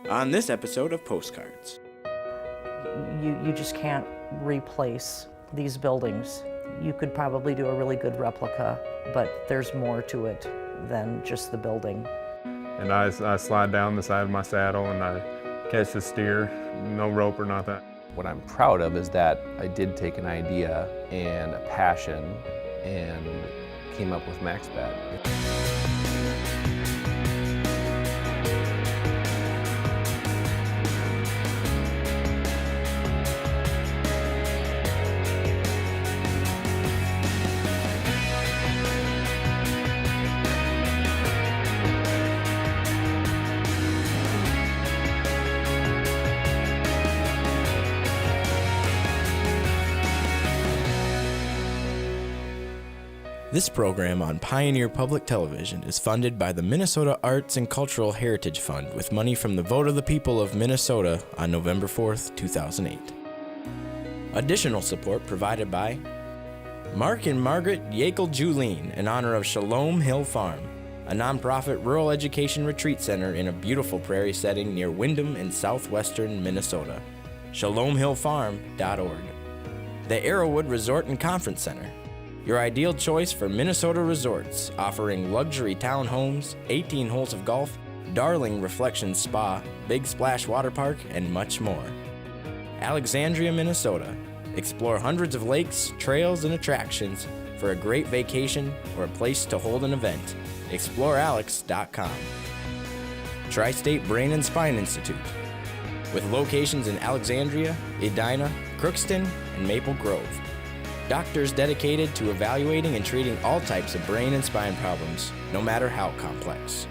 on this episode of Postcards. You just can't replace these buildings. You could probably do a really good replica, but there's more to it than just the building. And I slide down the side of my saddle and I catch the steer, no rope or nothing. What I'm proud of is that I did take an idea and a passion and came up with MaxBet. This program on Pioneer Public Television is funded by the Minnesota Arts and Cultural Heritage Fund with money from the vote of the people of Minnesota on November 4th, 2008. Additional support provided by Mark and Margaret Yakel-Julien in honor of Shalom Hill Farm, a nonprofit rural education retreat center in a beautiful prairie setting near Windham in southwestern Minnesota. ShalomHillFarm.org. The Arrowwood Resort and Conference Center, your ideal choice for Minnesota resorts, offering luxury townhomes, 18 holes of golf, Darling Reflections Spa, Big Splash Water Park, and much more. Alexandria, Minnesota. Explore hundreds of lakes, trails, and attractions for a great vacation or a place to hold an event. ExploreAlex.com. Tri-State Brain and Spine Institute, with locations in Alexandria, Edina, Crookston, and Maple Grove. Doctors dedicated to evaluating and treating all types of brain and spine problems, no matter how complex.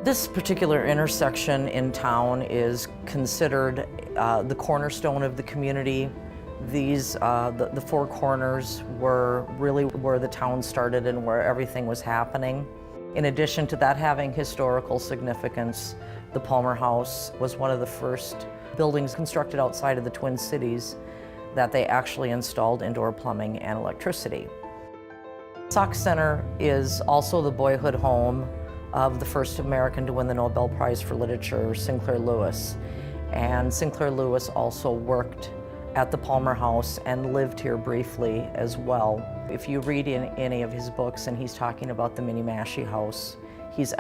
This particular intersection in town is considered the cornerstone of the community. These, the four corners were really where the town started and where everything was happening. In addition to that having historical significance, the Palmer House was one of the first buildings constructed outside of the Twin Cities that they actually installed indoor plumbing and electricity. Sauk Center is also the boyhood home of the first American to win the Nobel Prize for Literature, Sinclair Lewis. And Sinclair Lewis also worked at the Palmer House and lived here briefly as well. If you read in any of his books and he's talking about the Minniemashie House, he's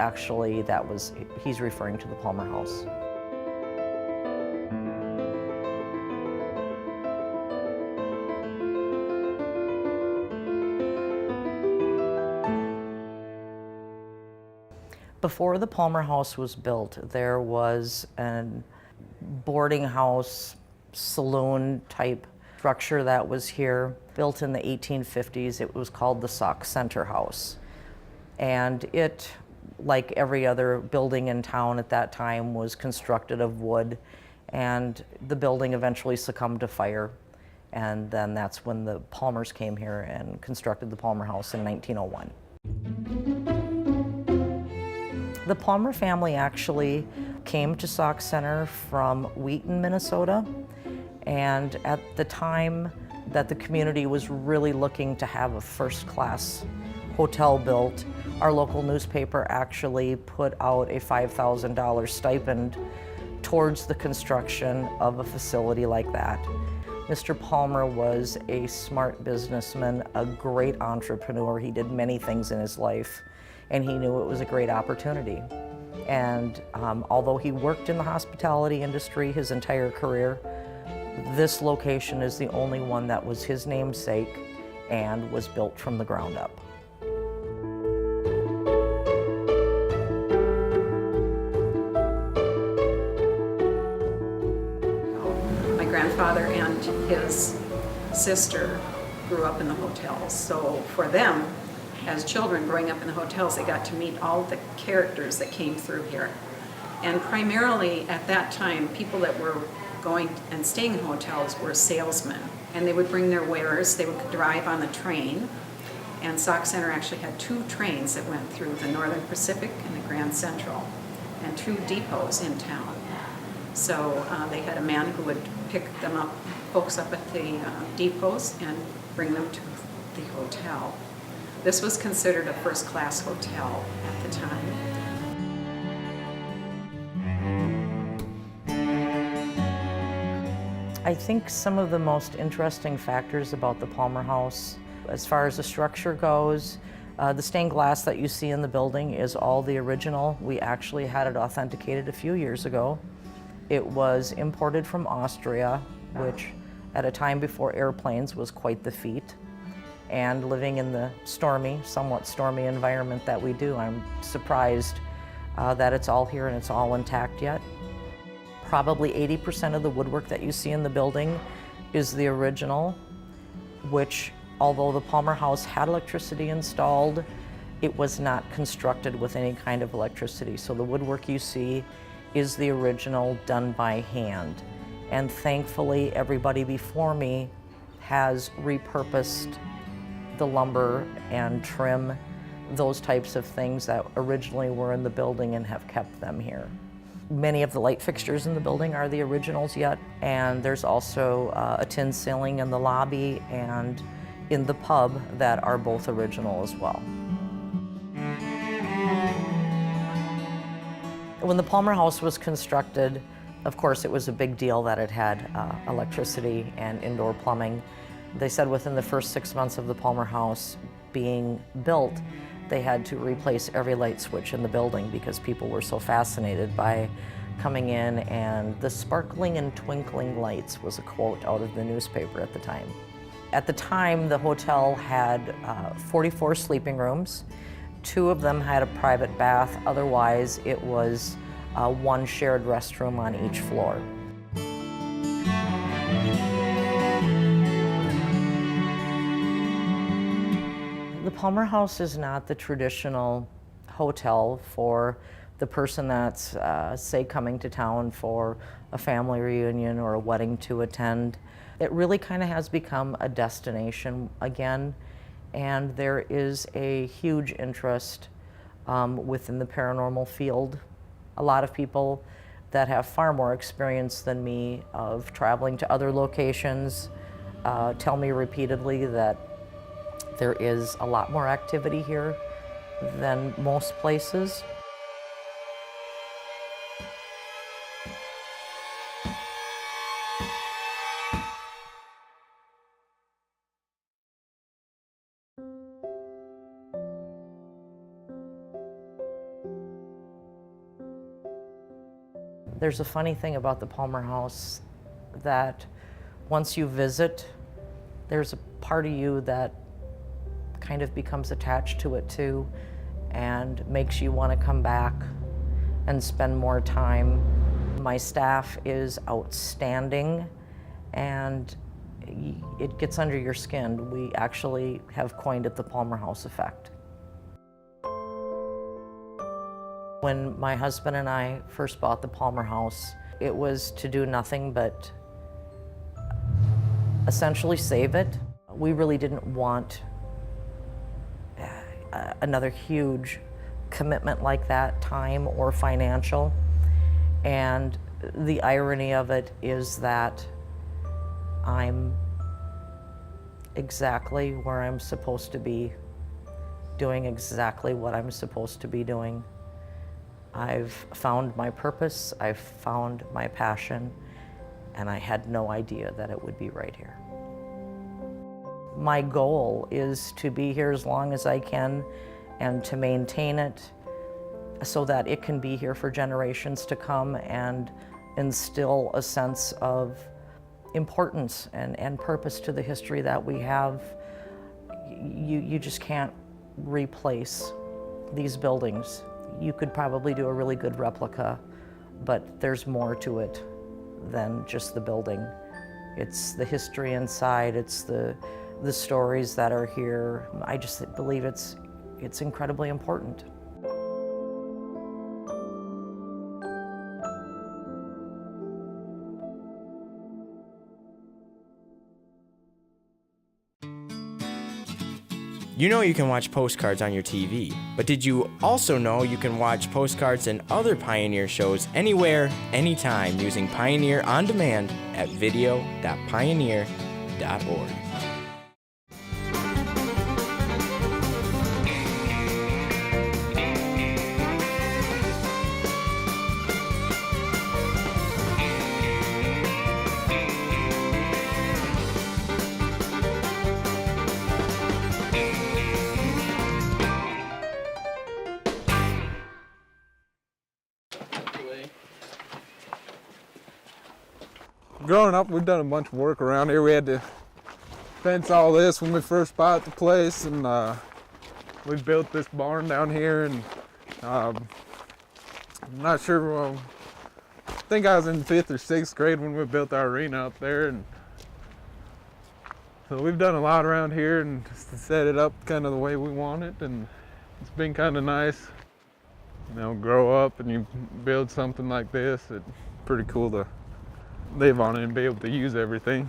referring to the Palmer House. Before the Palmer House was built, there was a boarding house, saloon type structure that was here, built in the 1850s. It was called the Sauk Center House. And it, like every other building in town at that time, was constructed of wood. And the building eventually succumbed to fire. And then that's when the Palmers came here and constructed the Palmer House in 1901. The Palmer family actually came to Sauk Center from Wheaton, Minnesota, and at the time that the community was really looking to have a first-class hotel built, our local newspaper actually put out a $5,000 stipend towards the construction of a facility like that. Mr. Palmer was a smart businessman, a great entrepreneur. He did many things in his life, and he knew it was a great opportunity. And although he worked in the hospitality industry his entire career, this location is the only one that was his namesake and was built from the ground up. My grandfather and his sister grew up in the hotels, so for them, as children growing up in the hotels, they got to meet all the characters that came through here. And primarily at that time, people that were going and staying in hotels were salesmen. And they would bring their wares, they would drive on the train, And Sauk Centre actually had 2 trains that went through the Northern Pacific and the Grand Central, and 2 depots in town. So they had a man who would pick them up, folks up at the depots, and bring them to the hotel. This was considered a first-class hotel at the time. I think some of the most interesting factors about the Palmer House, as far as the structure goes, the stained glass that you see in the building is all the original. We actually had it authenticated a few years ago. It was imported from Austria, which at a time before airplanes was quite the feat. And living in the stormy, somewhat stormy environment that we do, I'm surprised that it's all here and it's all intact yet. Probably 80% of the woodwork that you see in the building is the original, which, although the Palmer House had electricity installed, it was not constructed with any kind of electricity. So the woodwork you see is the original, done by hand. And thankfully, everybody before me has repurposed the lumber and trim, those types of things that originally were in the building and have kept them here. Many of the light fixtures in the building are the originals yet, and there's also a tin ceiling in the lobby and in the pub that are both original as well. When the Palmer House was constructed, of course, it was a big deal that it had electricity and indoor plumbing. They said within the first 6 months of the Palmer House being built, they had to replace every light switch in the building because people were so fascinated by coming in, and the sparkling and twinkling lights was a quote out of the newspaper at the time. At the time, the hotel had 44 sleeping rooms. 2 of them had a private bath. Otherwise, it was one shared restroom on each floor. The Palmer House is not the traditional hotel for the person that's, say, coming to town for a family reunion or a wedding to attend. It really kind of has become a destination again, and there is a huge interest within the paranormal field. A lot of people that have far more experience than me of traveling to other locations tell me repeatedly that there is a lot more activity here than most places. There's a funny thing about the Palmer House that once you visit, there's a part of you that kind of becomes attached to it too and makes you want to come back and spend more time. My staff is outstanding and it gets under your skin. We actually have coined it the Palmer House effect. When my husband and I first bought the Palmer House, it was to do nothing but essentially save it. We really didn't want another huge commitment like that, time or financial. And the irony of it is that I'm exactly where I'm supposed to be, doing exactly what I'm supposed to be doing. I've found my purpose, I've found my passion, and I had no idea that it would be right here. My goal is to be here as long as I can and to maintain it so that it can be here for generations to come and instill a sense of importance and purpose to the history that we have. You just can't replace these buildings. You could probably do a really good replica, but there's more to it than just the building. It's the history inside, it's the stories that are here. I just believe it's incredibly important. You know you can watch postcards on your TV, but did you also know you can watch postcards and other Pioneer shows anywhere, anytime using Pioneer On Demand at video.pioneer.org. Growing up, we've done a bunch of work around here. We had to fence all this when we first bought the place, and we built this barn down here, and I'm not sure, I think I was in 5th or 6th grade when we built our arena up there, and so we've done a lot around here and just to set it up kind of the way we want it, and it's been kind of nice. You know, grow up and you build something like this, it's pretty cool to live on it and be able to use everything.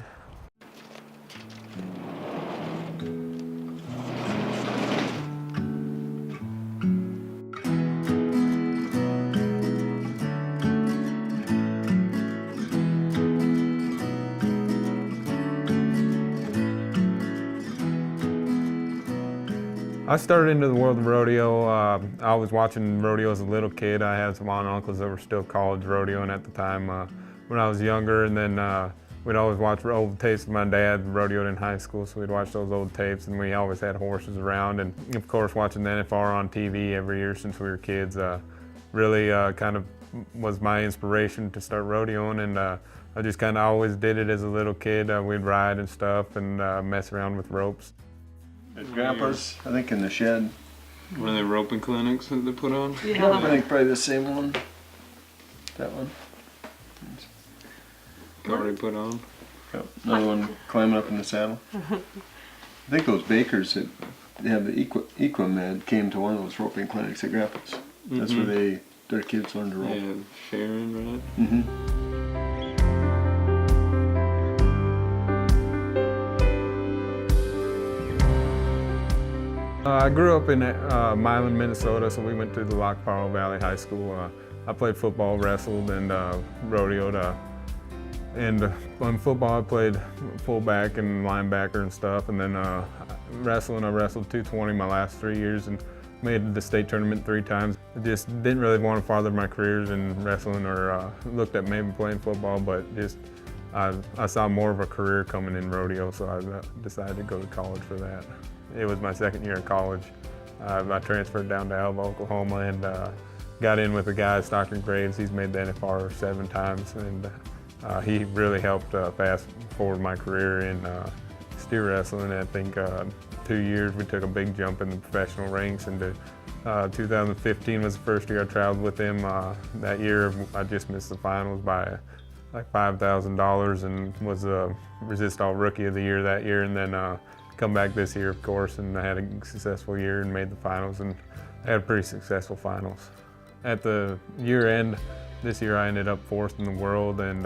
I started into the world of rodeo. I was watching rodeo as a little kid. I had some aunt and uncles that were still college rodeoing at the time when I was younger, and then we'd always watch old tapes of my dad rodeoed in high school, so we'd watch those old tapes, and we always had horses around, and of course watching the NFR on TV every year since we were kids really kind of was my inspiration to start rodeoing, and I just kind of always did it as a little kid. We'd ride and stuff and mess around with ropes. At Grandpa's, I think in the shed. One of the roping clinics that they put on? Yeah. I think probably the same one. That one. Already put on? Yep. Another one climbing up in the saddle. I think those bakers that they have the Equimed came to one of those roping clinics at Grandpa's. That's where their kids learned to rope. Yeah, Sharon, right? Mm-hmm. I grew up in Milan, Minnesota, so we went to the Lac Paro Valley High School. I played football, wrestled, and rodeoed. And on football, I played fullback and linebacker and stuff. And then wrestling, I wrestled 220 my last 3 years and made the state tournament 3 times. I just didn't really want to father my careers in wrestling or looked at maybe playing football, but just I saw more of a career coming in rodeo, so I decided to go to college for that. It was my 2nd year in college. I transferred down to Alva, Oklahoma, and got in with a guy, Stockton Graves. He's made the NFR 7 times, and he really helped fast forward my career in steer wrestling. I think 2 years we took a big jump in the professional ranks, and 2015 was the first year I traveled with him. That year I just missed the finals by like $5,000 and was a Resist All Rookie of the Year that year, and then come back this year, of course, and I had a successful year and made the finals, and I had pretty successful finals. At the year end, this year I ended up 4th in the world, and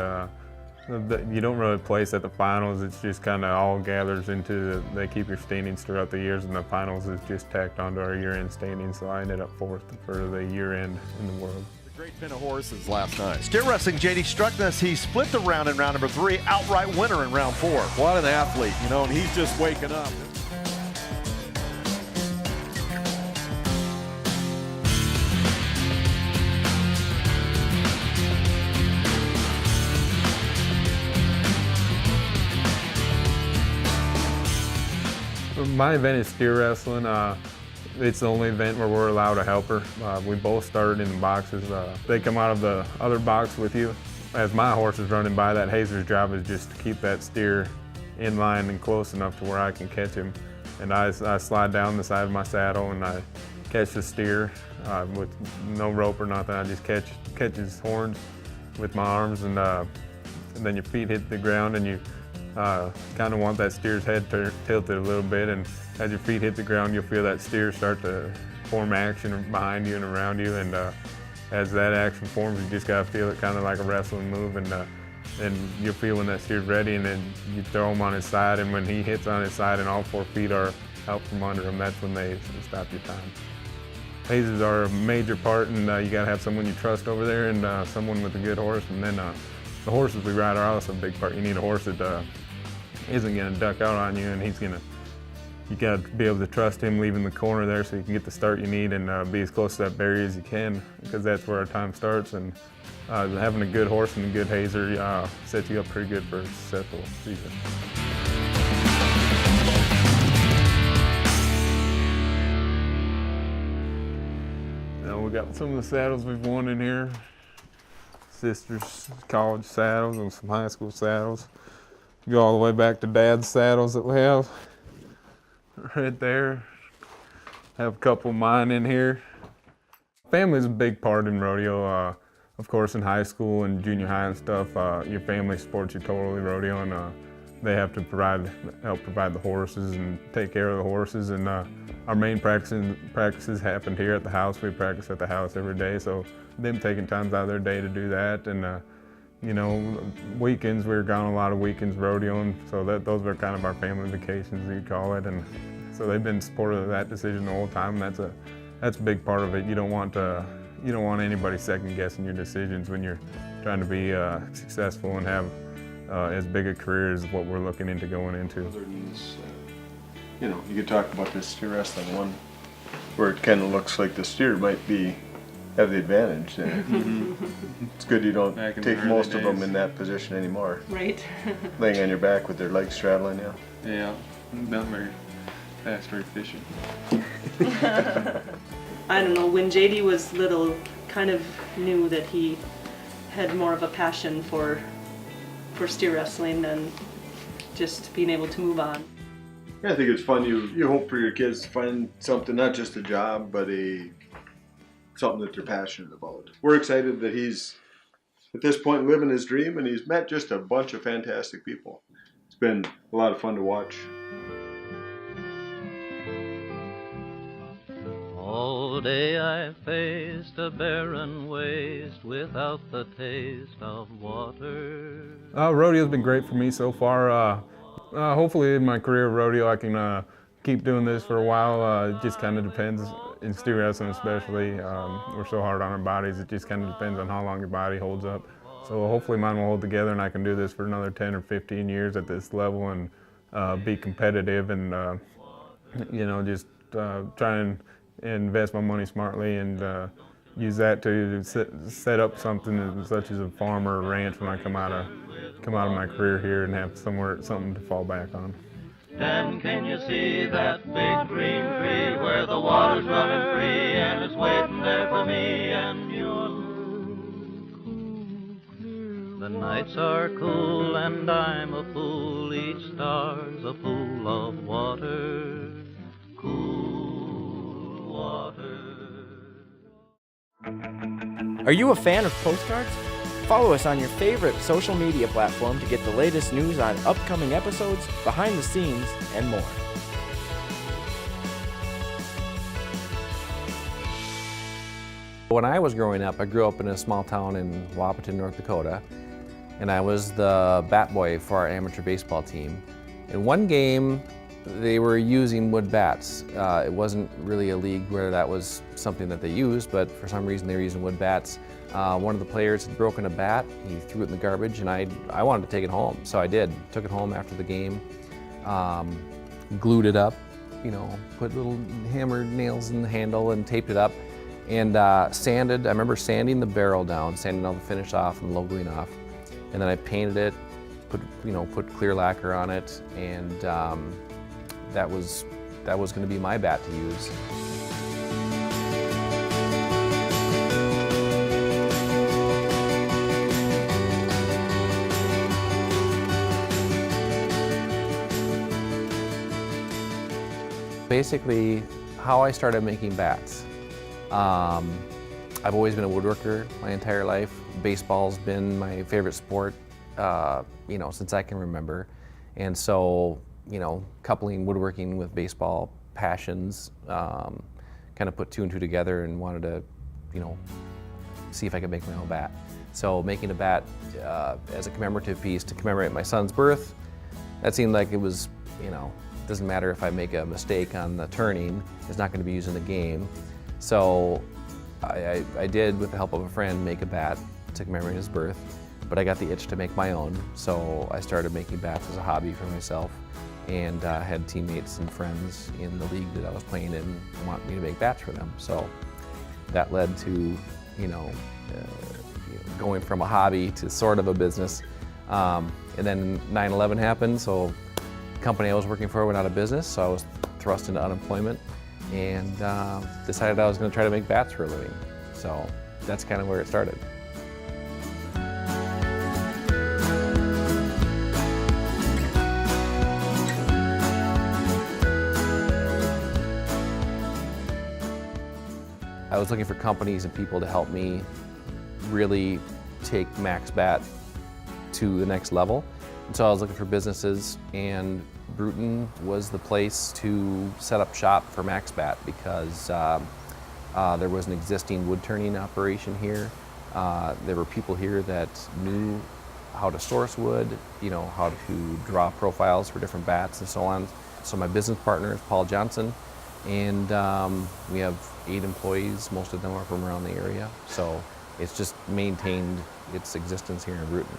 you don't really place at the finals. It's just kind of all gathers into they keep your standings throughout the years, and the finals is just tacked onto our year-end standings, so I ended up 4th for the year-end in the world. Great fin of horses last night. Steer wrestling, JD Struckness, he split the round in round number 3, outright winner in round 4. What an athlete, you know, and he's just waking up. My event is steer wrestling. It's the only event where we're allowed a helper. We both started in the boxes. They come out of the other box with you. As my horse is running by, that hazer's job is just to keep that steer in line and close enough to where I can catch him. And I slide down the side of my saddle and I catch the steer with no rope or nothing. I just catch his horns with my arms, and then your feet hit the ground, and you kind of want that steer's head tilted a little bit, and as your feet hit the ground, you'll feel that steer start to form action behind you and around you, and as that action forms, you just gotta feel it kind of like a wrestling move, and you'll feel when that steer's ready, and then you throw him on his side, and when he hits on his side and all 4 feet are out from under them, that's when they stop your time. Hazers are a major part, and you got to have someone you trust over there and someone with a good horse. And then the horses we ride are also a big part. You need a horse that isn't going to duck out on you, and you got to be able to trust him leaving the corner there so you can get the start you need and be as close to that barrier as you can, because that's where our time starts. And having a good horse and a good hazer sets you up pretty good for a successful season. Now we got some of the saddles we've won in here. Sister's college saddles and some high school saddles. Go all the way back to Dad's saddles that we have right there. Have a couple of mine in here. Family's a big part in rodeo. Of course, in high school and junior high and stuff, your family supports you totally rodeo, and they have to help provide the horses and take care of the horses. And our main practices happened here at the house. We practice at the house every day, so them taking times out of their day to do that. And you know, weekends, we were gone a lot of weekends rodeoing, so those were kind of our family vacations, you'd call it. And so they've been supportive of that decision the whole time. And that's a big part of it. You don't want anybody second guessing your decisions when you're trying to be successful and have as big a career as what we're looking into going into. Other than this, you know, you could talk about this steer wrestling one, where it kind of looks like the steer might have the advantage. It's good you don't Back in take the most early of them days. in that position anymore. Right. Laying on your back with their legs straddling you. Yeah, not very fast or efficient. I don't know, when JD was little, kind of knew that he had more of a passion for steer wrestling than just being able to move on. Yeah, I think it's fun. You hope for your kids to find something, not just a job, but something that they're passionate about. We're excited that he's, at this point, living his dream, and he's met just a bunch of fantastic people. It's been a lot of fun to watch. All day I faced a barren waste without the taste of water. Rodeo's been great for me so far. Hopefully in my career of rodeo I can keep doing this for a while. It just kind of depends, in steer wrestling especially. We're so hard on our bodies, it just kind of depends on how long your body holds up. So hopefully mine will hold together and I can do this for another 10 or 15 years at this level and be competitive and you know, just try and invest my money smartly and use that to set up something such as a farm or a ranch when I come out of my career here and have something to fall back on. Dan, can you see that big green tree where the water's running free and it's waiting there for me and you? The nights are cool and I'm a fool, each star's a pool of water, cool water. Are you a fan of postcards? Follow us on your favorite social media platform to get the latest news on upcoming episodes, behind the scenes, and more. When I was growing up, I grew up in a small town in Wahpeton, North Dakota, and I was the bat boy for our amateur baseball team. In one game, they were using wood bats. It wasn't really a league where that was something that they used, but for some reason they were using wood bats. One of the players had broken a bat, he threw it in the garbage, and I wanted to take it home, so I did. Took it home after the game, glued it up, you know, put little hammered nails in the handle and taped it up, and sanded. I remember sanding the barrel down, sanding all the finish off and logoing off, and then I painted it, put clear lacquer on it, and that was going to be my bat to use. Basically, how I started making bats. I've always been a woodworker my entire life. Baseball's been my favorite sport, you know, since I can remember. And so, you know, coupling woodworking with baseball passions, kind of put two and two together and wanted to, you know, see if I could make my own bat. So making a bat as a commemorative piece to commemorate my son's birth, that seemed like it was, you know, doesn't matter if I make a mistake on the turning, it's not going to be used in the game. So I did, with the help of a friend, make a bat, took memory of his birth, but I got the itch to make my own. So I started making bats as a hobby for myself, and had teammates and friends in the league that I was playing in want me to make bats for them. So that led to, going from a hobby to sort of a business. And then 9/11 happened, so the company I was working for went out of business, so I was thrust into unemployment, and decided I was going to try to make bats for a living. So that's kind of where it started. I was looking for companies and people to help me really take MaxBat to the next level. And so I was looking for businesses, and Bruton was the place to set up shop for MaxBat because there was an existing wood turning operation here. There were people here that knew how to source wood, how to draw profiles for different bats and so on. So my business partner is Paul Johnson, and we have 8 employees. Most of them are from around the area. So it's just maintained its existence here in Bruton.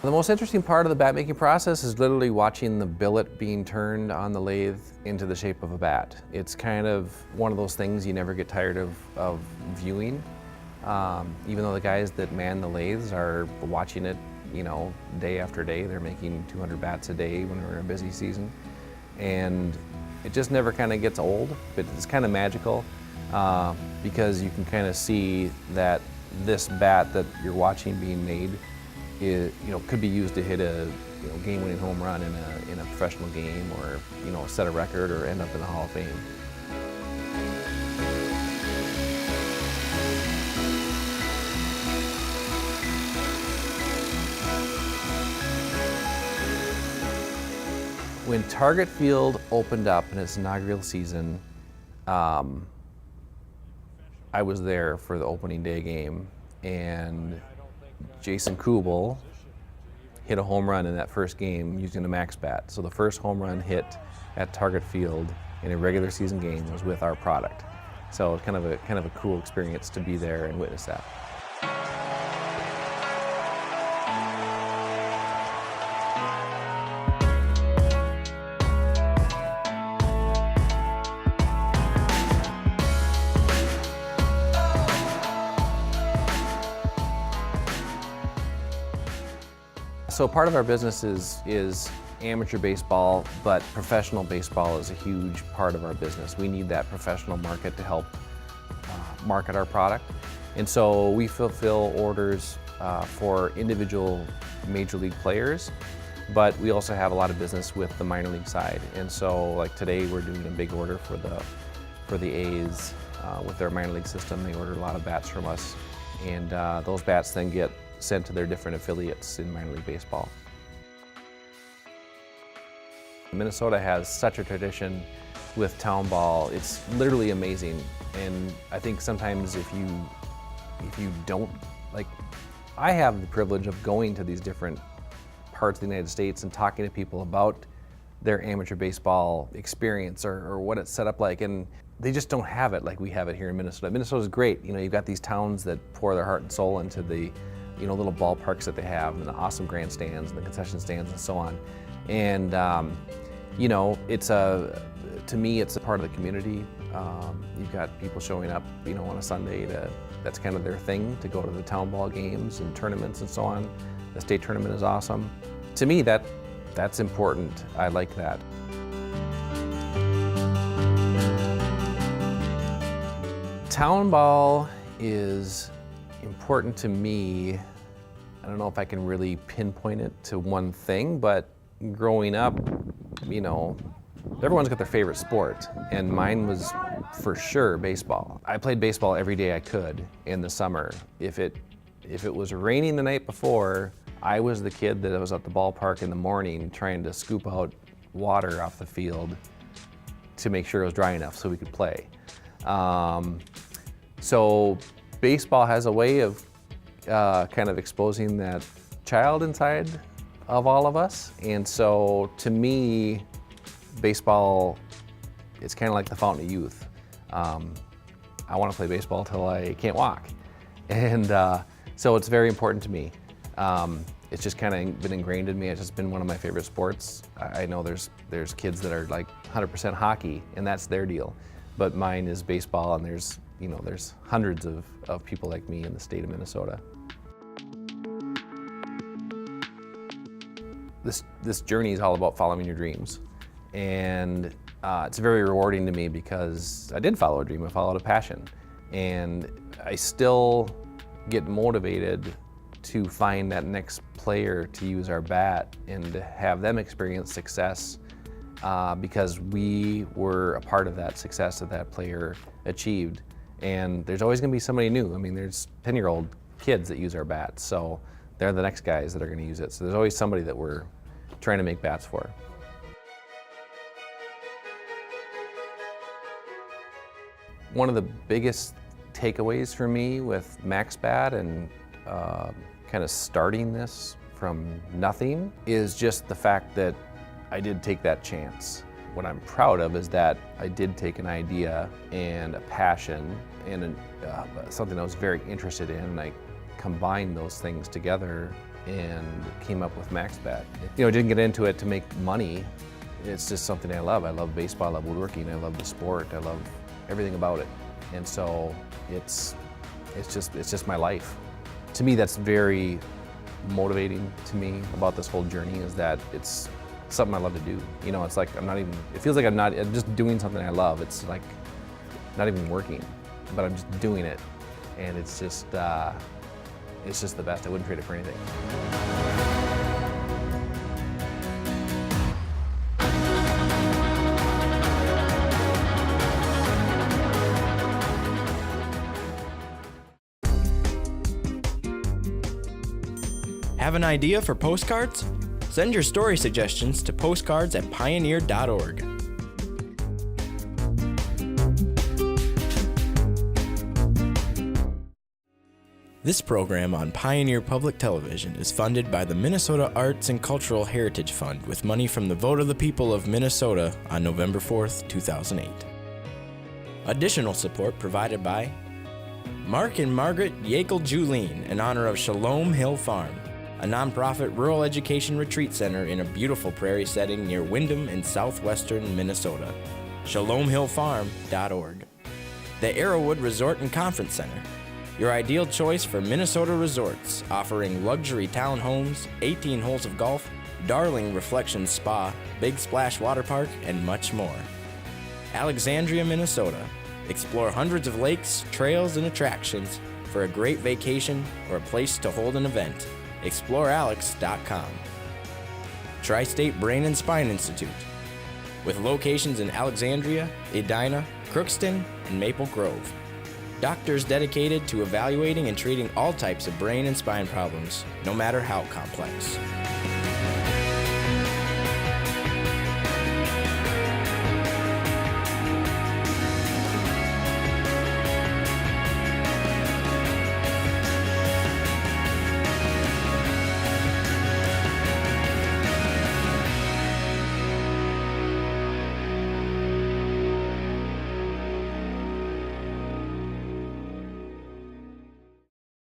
The most interesting part of the bat making process is literally watching the billet being turned on the lathe into the shape of a bat. It's kind of one of those things you never get tired of viewing. Even though the guys that man the lathes are watching it, day after day. They're making 200 bats a day when we're in a busy season. And it just never kind of gets old, but it's kind of magical because you can kind of see that this bat that you're watching being made could be used to hit a game-winning home run in a professional game, or set a record, or end up in the Hall of Fame. When Target Field opened up in its inaugural season, I was there for the opening day game, and Jason Kubel hit a home run in that first game using the MaxBat. So the first home run hit at Target Field in a regular season game was with our product. So it's kind of a cool experience to be there and witness that. So part of our business is amateur baseball, but professional baseball is a huge part of our business. We need that professional market to help market our product. And so we fulfill orders for individual major league players, but we also have a lot of business with the minor league side. And so like today we're doing a big order for the A's with their minor league system. They order a lot of bats from us, and those bats then get sent to their different affiliates in minor league baseball. Minnesota has such a tradition with town ball. It's literally amazing, and I think sometimes if you don't, like, I have the privilege of going to these different parts of the United States and talking to people about their amateur baseball experience or what it's set up like, and they just don't have it like we have it here in Minnesota. Minnesota's great. You've got these towns that pour their heart and soul into the little ballparks that they have, and the awesome grandstands and the concession stands and so on. And to me, it's a part of the community. You've got people showing up, on a Sunday that's kind of their thing, to go to the town ball games and tournaments and so on. The state tournament is awesome. To me, that's important. I like that. Town ball is important to me. I don't know if I can really pinpoint it to one thing, but growing up, everyone's got their favorite sport, and mine was for sure baseball. I played baseball every day I could in the summer. If it was raining the night before, I was the kid that was at the ballpark in the morning trying to scoop out water off the field to make sure it was dry enough so we could play. So baseball has a way of kind of exposing that child inside of all of us. And so to me, baseball, it's kind of like the fountain of youth. I want to play baseball till I can't walk. And so it's very important to me. It's just kind of been ingrained in me. It's just been one of my favorite sports. I know there's kids that are like 100% hockey, and that's their deal. But mine is baseball, and there's hundreds of people like me in the state of Minnesota. This journey is all about following your dreams. And it's very rewarding to me because I did follow a dream, I followed a passion. And I still get motivated to find that next player to use our bat and to have them experience success because we were a part of that success that that player achieved. And there's always gonna be somebody new. I mean, there's 10-year-old kids that use our bats, so they're the next guys that are gonna use it. So there's always somebody that we're trying to make bats for. One of the biggest takeaways for me with MaxBat and kind of starting this from nothing is just the fact that I did take that chance. What I'm proud of is that I did take an idea and a passion and something I was very interested in, and I combined those things together and came up with MaxBat. You know, I didn't get into it to make money. It's just something I love. I love baseball, I love woodworking, I love the sport, I love everything about it. And so it's just my life. To me, that's very motivating to me about this whole journey, is that it's something I love to do. You know, it's like it feels like I'm just doing something I love. It's like not even working, but I'm just doing it. And it's just the best. I wouldn't trade it for anything. Have an idea for postcards? Send your story suggestions to postcards@pioneer.org. This program on Pioneer Public Television is funded by the Minnesota Arts and Cultural Heritage Fund with money from the vote of the people of Minnesota on November 4th, 2008. Additional support provided by Mark and Margaret Yakel-Julien in honor of Shalom Hill Farm, a nonprofit rural education retreat center in a beautiful prairie setting near Windham in southwestern Minnesota. ShalomHillFarm.org. The Arrowwood Resort and Conference Center, your ideal choice for Minnesota resorts, offering luxury townhomes, 18 holes of golf, Darling Reflections Spa, Big Splash Water Park, and much more. Alexandria, Minnesota. Explore hundreds of lakes, trails, and attractions for a great vacation or a place to hold an event. ExploreAlex.com. Tri-State Brain and Spine Institute, with locations in Alexandria, Edina, Crookston, and Maple Grove. Doctors dedicated to evaluating and treating all types of brain and spine problems, no matter how complex.